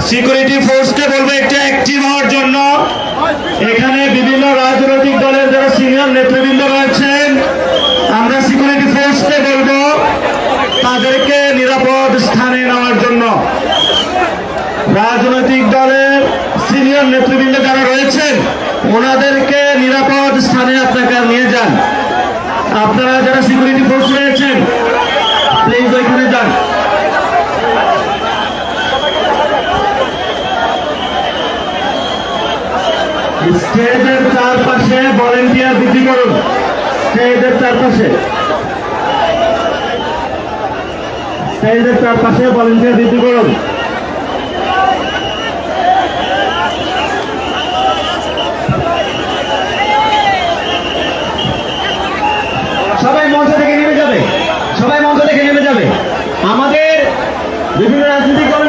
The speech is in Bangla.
সিকিউরিটি ফোর্সকে বলবো একটু অ্যাক্টিভ হওয়ার জন্য। এখানে বিভিন্ন রাজনৈতিক দলের যারা সিনিয়র নেতৃবৃন্দ রয়েছেন, আমরা সিকিউরিটি ফোর্সকে বলবো তাদেরকে নিরাপদ স্থানে নেওয়ার জন্য। রাজনৈতিক দলের সিনিয়র নেতৃবৃন্দ যারা রয়েছেন ওনাদেরকে নিরাপদ স্থানে আপনারা নিয়ে যান। আপনারা যারা সিকিউরিটি ফোর্স রয়েছেন প্লিজ ওইখানে যান। স্টেজের চারপাশে ভলেন্টিয়ার বৃদ্ধি করুন। স্টেজের চারপাশে ভলেন্টিয়ার বৃদ্ধি করুন। সবাই মঞ্চ থেকে নেমে যাবে, আমাদের বিভিন্ন রাজনৈতিক দলের